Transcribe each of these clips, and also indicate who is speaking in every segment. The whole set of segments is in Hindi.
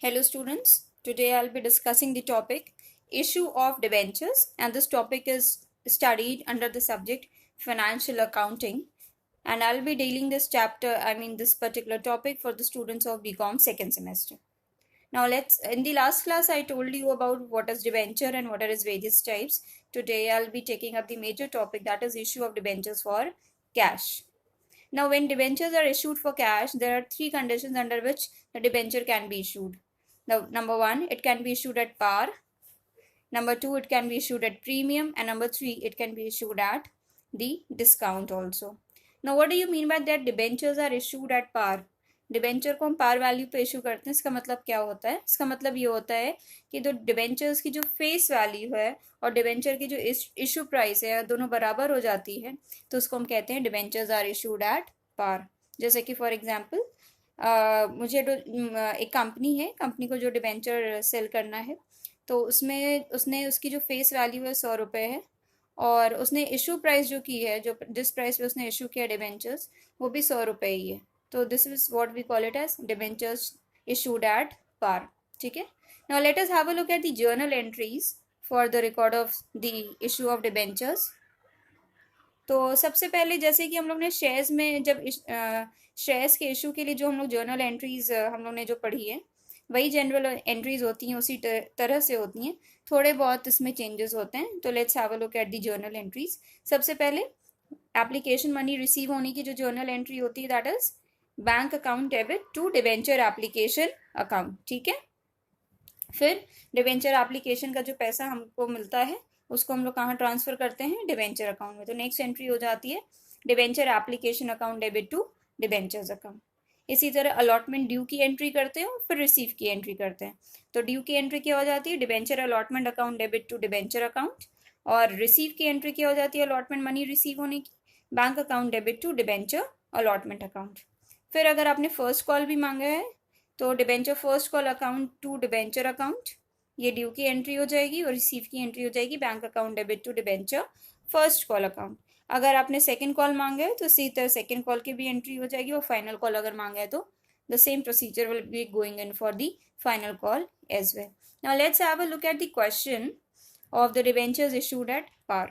Speaker 1: Hello students, today I'll be discussing the topic issue of debentures, and this topic is studied under the subject financial accounting, and I'll be dealing this this particular topic for the students of BCom second semester. Now in the last class I told you about what is debenture and what are its various types. Today I'll be taking up the major topic, that is issue of debentures for cash. Now when debentures are issued for cash, there are three conditions under which the debenture can be issued. Now, number one, it can be issued at par. Number two, it can be issued at premium. And number three, it can be issued at the discount also. Now, what do you mean by that debentures are issued at par? Debenture को हम पार वैल्यू पे इशू करते हैं. इसका मतलब क्या होता है? इसका मतलब ये होता है कि जो डिबेंचर्स की जो फेस वैल्यू है और डिबेंचर की जो इशू प्राइस है दोनों बराबर हो जाती है, तो उसको हम कहते हैं debentures are issued at par. जैसे कि फॉर एग्जांपल मुझे एक कंपनी है, कंपनी को जो डिबेंचर सेल करना है, तो उसने उसकी जो फेस वैल्यू है 100 रुपये है, और उसने इशू प्राइस जो की है, जो जिस प्राइस पे उसने इशू किया डिबेंचर्स, वो भी 100 रुपये ही है. तो this is what we call it as debentures issued at par. ठीक है. Now let us have a look at the journal entries for the record of the issue of debentures. तो सबसे पहले जैसे कि हम लोग ने शेयर्स में जब शेयर्स के इशू के लिए जो हम लोग जर्नल एंट्रीज हम लोग ने जो पढ़ी है, वही जनरल एंट्रीज होती हैं, उसी तरह से होती हैं. थोड़े बहुत इसमें चेंजेस होते हैं. तो let's have a look at the journal entries. सबसे पहले एप्लीकेशन मनी रिसीव होने की जो जर्नल एंट्री होती है, that is bank account debit to debenture application account. ठीक है. फिर डिबेंचर एप्लीकेशन का जो पैसा हमको मिलता है उसको हम लोग कहाँ ट्रांसफर करते हैं? डिबेंचर अकाउंट में. तो नेक्स्ट एंट्री हो जाती है debenture application account debit to debentures account. इसी तरह अलॉटमेंट ड्यू की एंट्री करते हैं, फिर रिसीव की एंट्री करते हैं. तो ड्यू की एंट्री क्या हो जाती है? Debenture allotment account debit to debenture account. और रिसीव की एंट्री क्या हो जाती है? अलॉटमेंट मनी रिसीव होने की, bank account debit to debenture allotment account. फिर अगर आपने फर्स्ट कॉल भी मांगा है तो debenture first call account to debenture account, ये ड्यू की एंट्री हो जाएगी, और रिसीव की एंट्री हो जाएगी bank account debit to debenture first call account. अगर आपने सेकंड कॉल मांगा है तो इसी तरह सेकंड कॉल की भी एंट्री हो जाएगी, और फाइनल कॉल अगर मांगा है तो the same procedure will be going in for the final call as well. Now let's have a look at the question of the debentures issued at par.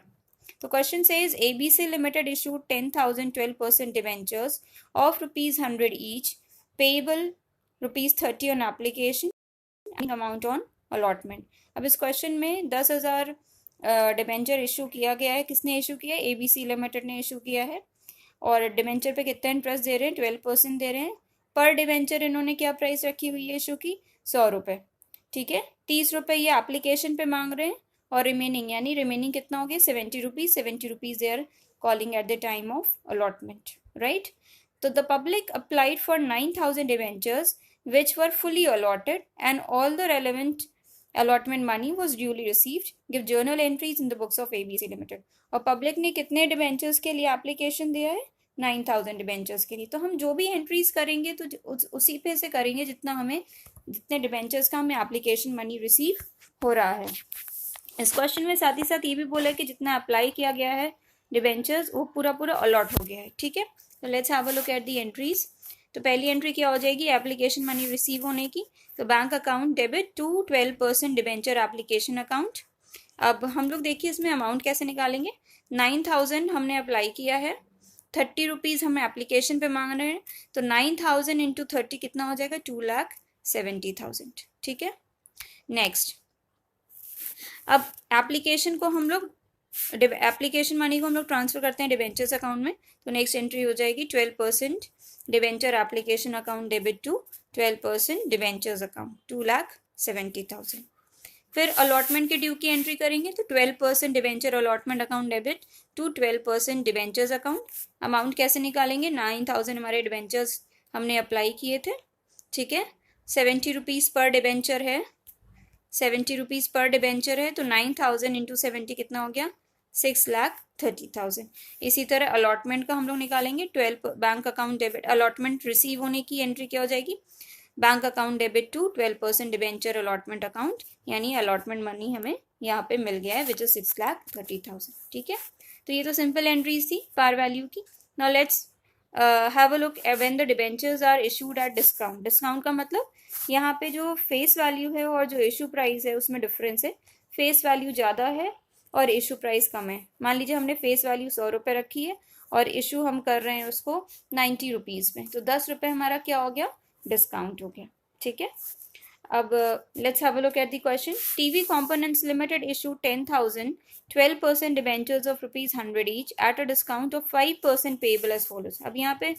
Speaker 1: The question says ABC Limited issued 10,000 12% debentures of rupees 100 each, payable rupees 30 on application, amount on allotment. अब इस क्वेश्चन में 10,000 डिबेंचर इशू किया गया है. किसने इशू किया है? ABC लिमिटेड ने इशू किया है. और डिबेंचर पे कितना इंटरेस्ट दे रहे हैं? 12% दे रहे हैं. पर डिबेंचर इन्होंने क्या प्राइस रखी हुई है इशू की? 100 रुपये. ठीक है. 30 रुपये ये एप्लीकेशन पे मांग रहे हैं, और रिमेनिंग यानी रिमेनिंग कितना हो गया? 70 rupees. 70 rupees they are calling at the time of allotment, right. तो the public applied for 9,000 debentures which were fully allotted and all the relevant allotment money was duly received. Give journal entries in the books of ABC Limited. और पब्लिक ने कितने डिबेंचर्स के लिए एप्लीकेशन दिया है? 9,000 डिबेंचर्स के लिए. तो हम जो भी एंट्रीज करेंगे तो उसी पे से करेंगे जितने डिबेंचर्स का हमें एप्लीकेशन मनी रिसीव हो रहा है. इस क्वेश्चन में साथ ही साथ ये भी बोला कि जितना अप्लाई किया गया है डिबेंचर्स वो पूरा अलॉट हो गया है. ठीक है. तो let's have a look at the entries. तो पहली एंट्री क्या हो जाएगी? एप्लीकेशन मनी रिसीव होने की. तो bank account debit to 12% debenture application account. अब हम लोग देखिए इसमें अमाउंट कैसे निकालेंगे. 9,000 हमने अप्लाई किया है, 30 रुपीज हम एप्लीकेशन पे मांग रहे हैं, तो 9,000 इंटू 30 कितना हो जाएगा? 2,70,000. ठीक है. नेक्स्ट, अब एप्लीकेशन मनी को हम लोग ट्रांसफर करते हैं डिबेंचर्स अकाउंट में. तो नेक्स्ट एंट्री हो जाएगी 12% debenture application account debit to 12% debentures account, 2,70,000. फिर अलॉटमेंट के ड्यू की एंट्री करेंगे, तो 12% debenture allotment account debit to 12% debentures account. Amount कैसे निकालेंगे? 9,000 हमारे डिबेंचर्स हमने अप्लाई किए थे. ठीक है. 70 रुपीज पर डिबेंचर है, 70 रुपीज पर डिबेंचर है, तो 9,000 इंटू 70 कितना हो गया? 6,30,000. इसी तरह अलॉटमेंट का हम लोग निकालेंगे. 12 bank account debit, allotment receive होने की एंट्री क्या हो जाएगी? Bank account debit to 12% debenture allotment account, यानी अलॉटमेंट मनी हमें यहाँ पे मिल गया है विच इज 6,30,000. ठीक है. तो ये तो सिंपल एंट्रीज थी पार वैल्यू की. Now let's have a look when the debentures are issued at discount. Discount का मतलब यहाँ पे जो फेस वैल्यू है और जो इशू प्राइस है उसमें डिफरेंस है। फेस वैल्यू ज़्यादा है और इशू प्राइस कम है। मान लीजिए हमने फेस वैल्यू 100 रुपये रखी है और इशू हम कर रहे हैं उसको 90 रुपीज़ में, तो 10 रुपये हमारा क्या हो गया, डिस्काउंट हो गया। ठीक है, अब let's have a look at the question. TV components limited issue 10,000 12% debentures of ₹100 each at a discount of 5% payable as follows. अब यहाँ पे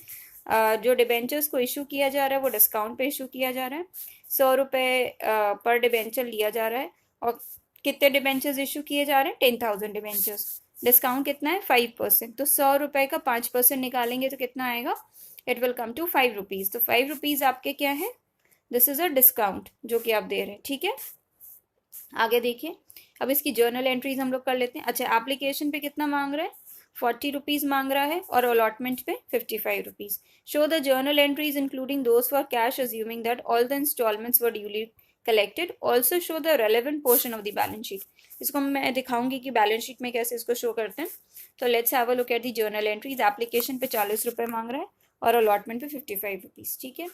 Speaker 1: जो डिबेंचर्स को इशू किया जा रहा है वो डिस्काउंट पे इशू किया जा रहा है। 100 रुपये पर डिबेंचर लिया जा रहा है और कितने डिबेंचर्स इशू किए जा रहे हैं, 10,000 डिबेंचर्स। डिस्काउंट कितना है, 5%। तो 100 रुपये का 5% निकालेंगे तो कितना आएगा, it will come to 5 rupees. तो 5 रुपीज़ आपके क्या है, दिस इज अ डिस्काउंट जो कि आप दे रहे हैं। ठीक है, आगे देखिए। अब इसकी जर्नल एंट्रीज हम लोग कर लेते हैं। अच्छा, एप्लीकेशन पे कितना मांग रहा है, 40 रुपीज़ मांग रहा है और अलॉटमेंट पे 55 rupees. Show the journal entries including those for cash assuming that all the instalments were duly collected. Also show the relevant portion of the balance sheet. इसको मैं दिखाऊंगी कि बैलेंस शीट में कैसे इसको शो करते हैं। तो let's have a look at the journal entries. Application पे 40 रुपये मांग रहा है और अलॉटमेंट पे 55 रुपीज़। ठीक है,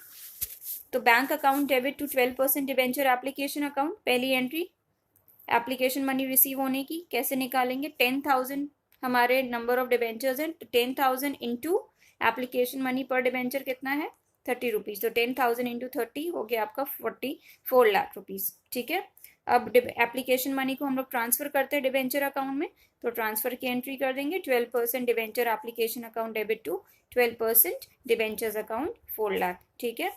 Speaker 1: तो bank account debit to 12% debenture application account. पहली एंट्री एप्लीकेशन मनी रिसीव होने की, कैसे निकालेंगे, 10,000 हमारे नंबर ऑफ डिबेंचर्स हैं, तो 10,000 इंटू एप्लीकेशन मनी पर डिबेंचर कितना है, 30 रुपीज़। तो 10,000 इंटू 30 हो गया आपका 44 लाख रुपीज़। ठीक है, अब एप्लीकेशन मनी को हम लोग ट्रांसफर करते हैं डिबेंचर अकाउंट में, तो ट्रांसफर की एंट्री कर देंगे। 12% debenture application account debit to 12% debentures account 4 lakh. ठीक है,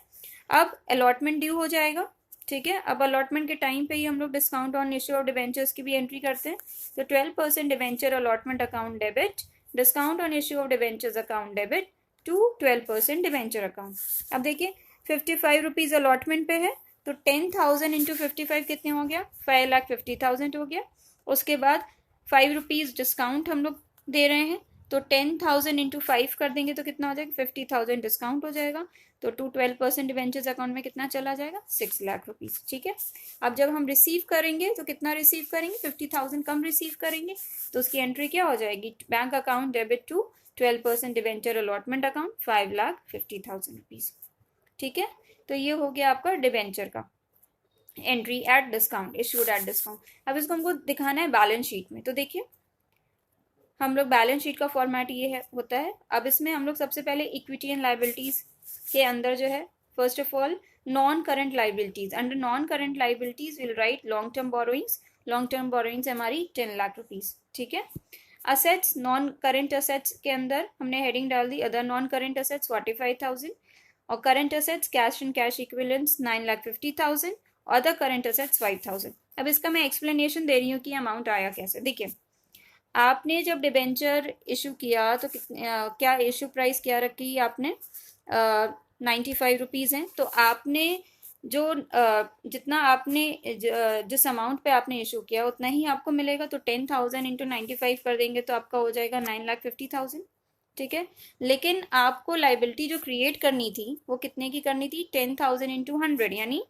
Speaker 1: अब अलॉटमेंट ड्यू हो जाएगा। ठीक है, अब अलॉटमेंट के टाइम पे ही हम लोग discount on issue of debentures की भी एंट्री करते हैं। तो 12% debenture allotment account debit, discount on issue of debentures account debit to 12% debenture account. अब देखिए 55 रुपीज़ अलॉटमेंट पे है, तो 10,000 इंटू 55 कितने हो गया, 5,50,000 हो गया। उसके बाद 5 रुपीज़ डिस्काउंट हम लोग दे रहे हैं, तो 10,000 इंटू 5 कर देंगे तो कितना हो जाएगा, 50,000 डिस्काउंट हो जाएगा। तो टू 12% डिबेंचर्स अकाउंट में कितना चला जाएगा, 6 लाख रुपीज़। ठीक है, अब जब हम रिसीव करेंगे तो कितना रिसीव करेंगे, 50,000 कम रिसीव करेंगे, तो उसकी एंट्री क्या हो जाएगी, bank account debit to 12% debenture allotment account 5,50,000 rupees. ठीक है, तो ये हो गया आपका डिबेंचर का entry at discount, issued at discount. अब इसको हमको दिखाना है बैलेंस शीट में, तो देखिए हम लोग बैलेंस शीट का फॉर्मेट ये है होता है। अब इसमें हम लोग सबसे पहले इक्विटी एंड लाइबिलिटीज के अंदर जो है, first of all non current liabilities, under non current liabilities will write long term borrowings. Long term borrowings हमारी 10 लाख रुपीज। ठीक है, असेट्स, नॉन करंट असेट्स के अंदर हमने हेडिंग डाल the other non current assets 45,000 और current assets cash and cash equivalents 9,50,000 और अदर करंट असेट्स 5,000। अब इसका मैं एक्सप्लेनेशन दे रही हूँ कि अमाउंट आया कैसे। देखिए आपने जब डिबेंचर इशू किया तो क्या इशू प्राइस क्या रखी आपने, 95 रुपीज़ हैं। तो आपने जो जितना आपने जिस अमाउंट पे आपने इशू किया उतना ही आपको मिलेगा। तो 10,000 इंटू 95 कर देंगे तो आपका हो जाएगा 9,50,000। ठीक है, लेकिन आपको लाइबिलिटी जो क्रिएट करनी थी वो कितने की करनी थी, 10,000 इंटू 100 यानी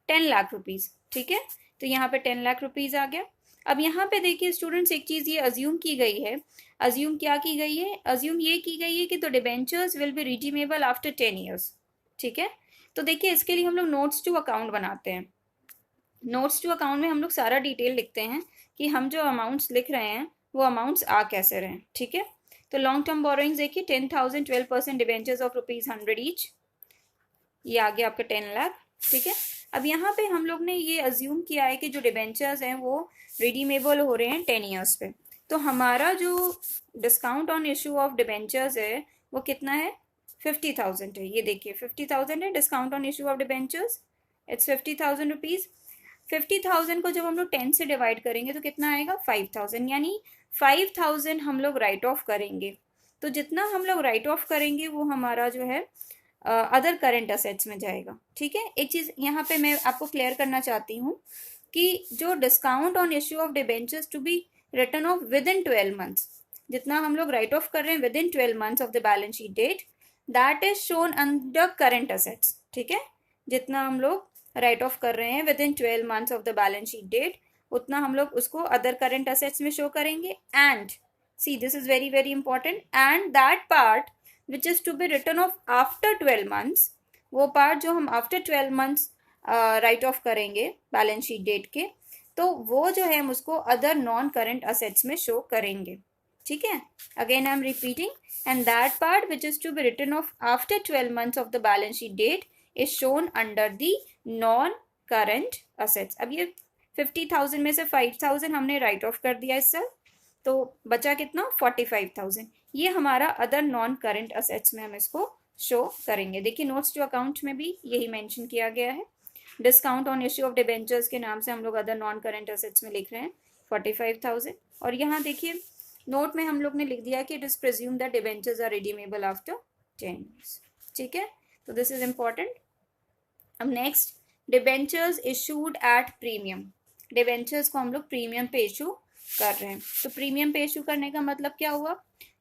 Speaker 1: 10 लाख रुपीज़। ठीक है, तो यहाँ पे 10 लाख रुपीज़ आ गया। अब यहाँ पे देखिए स्टूडेंट्स, एक चीज़ ये अज्यूम की गई है, अज्यूम क्या की गई है, अज्यूम ये की गई है कि तो debentures will be redeemable after 10 years. ठीक है, तो देखिए इसके लिए हम लोग नोट्स टू अकाउंट बनाते हैं। नोट्स टू अकाउंट में हम लोग सारा डिटेल लिखते हैं कि हम जो अमाउंट्स लिख रहे हैं वो अमाउंट्स आ कैसे रहे हैं। ठीक है, तो लॉन्ग टर्म बोरोइंग्स देखिए 10,000 12% डिबेंचर्स ऑफ ₹100 ईच, ये आ गया आपका 10 लाख। ठीक है, अब यहाँ पे हम लोग ने ये अज्यूम किया है कि जो डिबेंचर्स हैं वो रिडीमेबल हो रहे हैं 10 ईयर्स पे। तो हमारा जो discount on issue of debentures है वो कितना है, 50,000 है। ये देखिए 50,000 है discount on issue of debentures, it's 50,000 rupees. 50,000 को जब हम लोग 10 से डिवाइड करेंगे तो कितना आएगा, 5,000, यानी 5,000 हम लोग राइट ऑफ करेंगे। तो जितना हम लोग राइट ऑफ करेंगे वो हमारा जो है अदर करेंट असेट्स में जाएगा। ठीक है, एक चीज़ यहाँ पे मैं आपको क्लियर करना चाहती हूँ कि जो discount on issue of debentures to be written off within 12 months, जितना हम लोग राइट ऑफ कर रहे हैं within 12 months of the balance sheet date, that is shown under current assets. ठीक है, जितना हम लोग राइट ऑफ कर रहे हैं within 12 months of the balance sheet date उतना हम लोग उसको अदर करेंट असेट्स में शो करेंगे। And see this is very very important, and that part which is to be written off after 12 months, वो पार्ट जो हम आफ्टर 12 मंथ्स राइट ऑफ करेंगे बैलेंस शीट डेट के, तो वो जो है हम उसको अदर नॉन करेंट असेट्स में शो करेंगे. ठीक है, again I am repeating, and that part which is to be written off after 12 months of the balance sheet date is shown under the non current assets. अब ये 50,000 में से 5,000 हमने राइट ऑफ कर दिया इस साल, तो बचा कितना 45,000. ये हमारा अदर नॉन करंट असेट्स में हम इसको शो करेंगे. देखिए नोट्स टू अकाउंट में भी यही मेंशन किया गया है. Discount on issue of debentures के नाम से हम लोग अदर नॉन करंट असेट्स में लिख रहे हैं 45,000. और यहाँ देखिए नोट में हम लोग ने लिख दिया कि it is presume that debentures are redeemable after 10 years. ठीक है, तो दिस इज इंपॉर्टेंट. अब next, debentures issued at premium. डिबेंचर्स को हम लोग प्रीमियम पे इशू कर रहे हैं. तो प्रीमियम पे इशू करने का मतलब क्या हुआ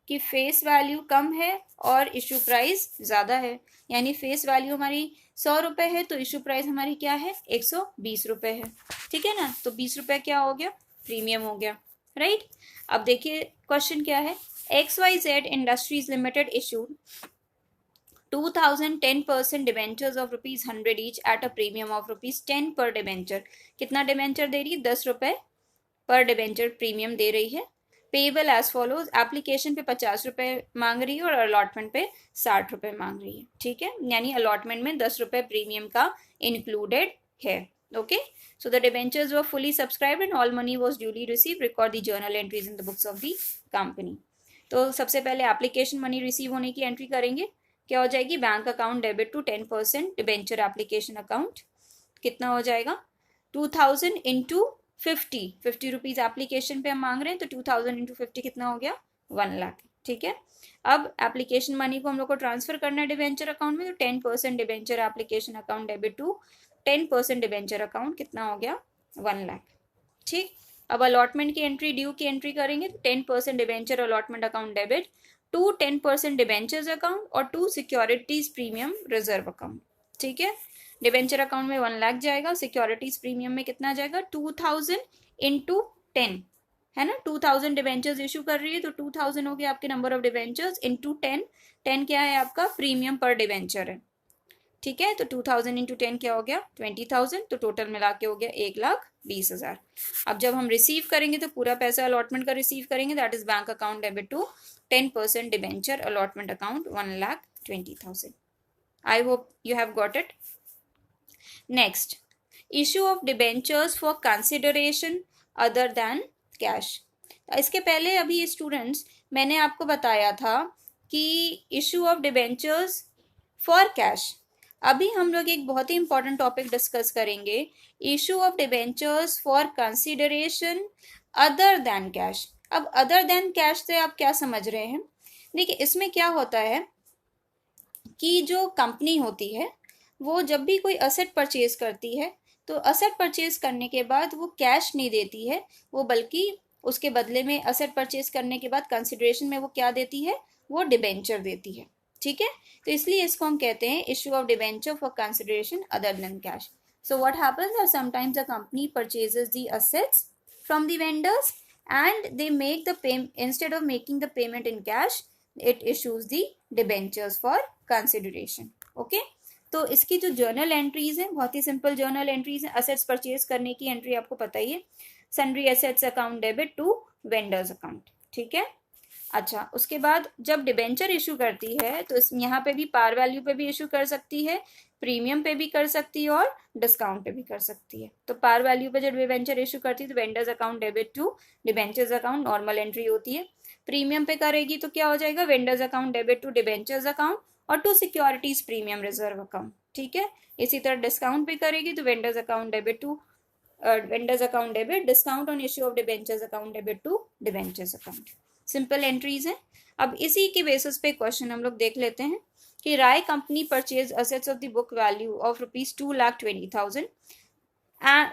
Speaker 1: कि फेस वैल्यू कम है और इशू प्राइस ज़्यादा है. यानी फेस वैल्यू हमारी 100 रुपये है तो इशू प्राइस हमारी क्या है 120 रुपये है. ठीक है ना, तो 20 रुपये क्या हो गया प्रीमियम हो गया, राइट. अब देखिए क्वेश्चन क्या है, XYZ industries limited issued 2010% debentures of ₹100 each at a premium of ₹10 पर डिबेंचर. कितना डिबेंचर दे रही है 10 रुपये पर डिबेंचर प्रीमियम दे रही है. पेबल एज फॉलोज, एप्लीकेशन पे 50 रुपये मांग रही है और अलॉटमेंट पे 60 रुपये मांग रही है. ठीक है, यानी अलॉटमेंट में 10 रुपये प्रीमियम का इंक्लूडेड है. Okay, so the debentures were fully subscribed and all money was duly receive. Record the journal entries in the books of the company. तो सबसे पहले एप्लीकेशन मनी रिसीव होने की एंट्री करेंगे. क्या हो जाएगी, bank account debit to 10% debenture application account. कितना हो जाएगा 2000 इंटू 50 रुपीज एप्लीकेशन पे हम मांग रहे हैं, तो 2000 इंटू 50 कितना हो गया 1 लाख. ठीक है, अब एप्लीकेशन मनी को हम लोग को ट्रांसफर करना है डिबेंचर अकाउंट में, तो 10% debenture application account debit to 10% debenture account कितना हो गया 1 लाख. ठीक, अब अलॉटमेंट की एंट्री, ड्यू की एंट्री करेंगे, तो 10% debenture allotment account debit to 10% debentures account और to securities premium reserve account. ठीक है, डिबेंचर अकाउंट में 1 लाख जाएगा, सिक्योरिटीज प्रीमियम में कितना जाएगा 2000 इंटू 10 है ना. 2000 डिबेंचर्स इशू कर रही है तो 2000 हो गया आपके नंबर ऑफ डिबेंचर्स इंटू 10. 10 क्या है आपका प्रीमियम पर डिबेंचर है. ठीक है, तो 2000 इंटू 10 क्या हो गया 20,000. तो टोटल मिला के हो गया 1,20,000. अब जब हम रिसीव करेंगे तो पूरा पैसा अलॉटमेंट का रिसीव करेंगे, that is bank account debit to 10% debenture allotment account 1,20,000. I hope you have got it. Next, issue of debentures for consideration other than cash. इसके पहले अभी स्टूडेंट्स मैंने आपको बताया था कि issue of debentures for cash. अभी हम लोग एक बहुत ही इंपॉर्टेंट टॉपिक डिस्कस करेंगे, issue of debentures for consideration other than cash. अब अदर देन कैश से आप क्या समझ रहे हैं, देखिए इसमें क्या होता है कि जो कंपनी होती है वो जब भी कोई असेट परचेज करती है तो असेट परचेज करने के बाद वो कैश नहीं देती है, वो बल्कि उसके बदले में असेट परचेज करने के बाद कंसिडरेशन में वो क्या देती है, वो डिबेंचर देती है. ठीक है, तो इसलिए इसको हम कहते हैं issue of debenture for consideration other than cash. So what happens that sometimes the company purchases the assets from the vendors and they make the payment, instead of making the payment in cash it issues the debentures for consideration. okay, तो इसकी जो जर्नल एंट्रीज हैं बहुत ही सिंपल जर्नल एंट्रीज हैं. असेट्स परचेज करने की एंट्री आपको पता ही है, sundry assets account debit to vendors account. ठीक है, अच्छा उसके बाद जब डिबेंचर इशू करती है तो यहाँ पे भी पार वैल्यू पे भी इशू कर सकती है, प्रीमियम पे भी कर सकती है और डिस्काउंट पे भी कर सकती है. तो पार वैल्यू पे जब डिबेंचर इशू करती है तो vendors account debit to debentures account normal entry होती है. प्रीमियम पे करेगी तो क्या हो जाएगा vendors account debit to debentures account और to securities premium reserve account. ठीक है, इसी तरह डिस्काउंट पे करेगी तो vendors account debit to vendors account debit discount on issue of debentures account debit to debentures account. Simple entries हैं. अब इसी के बेसिस पे क्वेश्चन हम लोग देख लेते हैं कि Rai company purchase assets of the book value of ₹2,20,000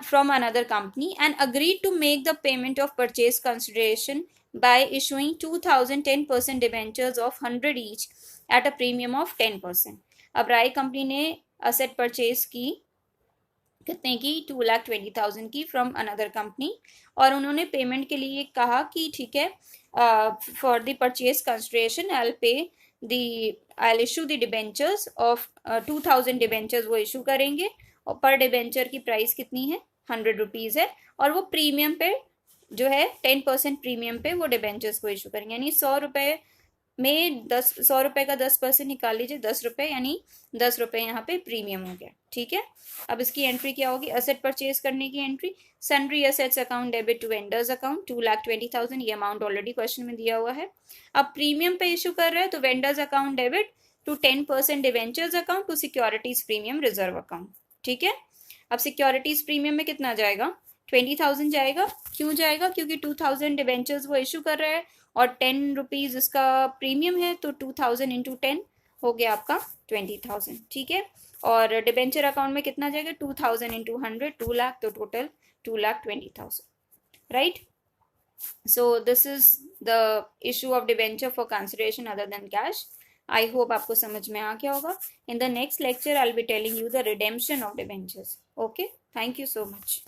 Speaker 1: from another company and agreed to make the payment of purchase consideration by issuing 2010% debentures of 100 each at a premium of 10%. अब राय कंपनी ने असेट परचेज की कितने की 2,20,000 की फ्रॉम अनदर कंपनी और उन्होंने पेमेंट के लिए कहा कि ठीक है for the purchase consideration I will pay I will issue the debentures of 2000 debentures वो इशू करेंगे, और पर डिबेंचर की प्राइस कितनी है, 100 रुपीज है, और वो प्रीमियम पे जो है 10% प्रीमियम पे वो डिबेंचर्स को इशू करेंगे, यानी 100 रुपए में 100 रुपए का 10% निकाल लीजिए, 10 रुपए, यानी 10 रुपए यहाँ पे प्रीमियम हो गया। ठीक है, अब इसकी एंट्री क्या होगी, असेट परचेज करने की entry, sundry assets account debit to vendors account 2,20,000, ये अमाउंट ऑलरेडी क्वेश्चन में दिया हुआ है। अब प्रीमियम पे इशू कर रहे हैं तो vendors account debit to 10% debentures account to securities premium reserve account. ठीक है, अब सिक्योरिटीज प्रीमियम में कितना जाएगा, 20,000 जाएगा। क्यों जाएगा, क्योंकि 2000 डिवेंचर्स वो इशू कर रहे हैं और 10 रुपीज इसका प्रीमियम है, तो 2000 इंटू 10 हो गया आपका 20,000। ठीक है, और डिबेंचर अकाउंट में कितना जाएगा, 2000 इंटू 100, 2 लाख, तो total 2,20,000, right. So this is the issue of debenture for consideration other than cash. I hope आपको समझ में आ गया होगा। In the next lecture I will be telling you the redemption of debentures. Okay, thank you so much.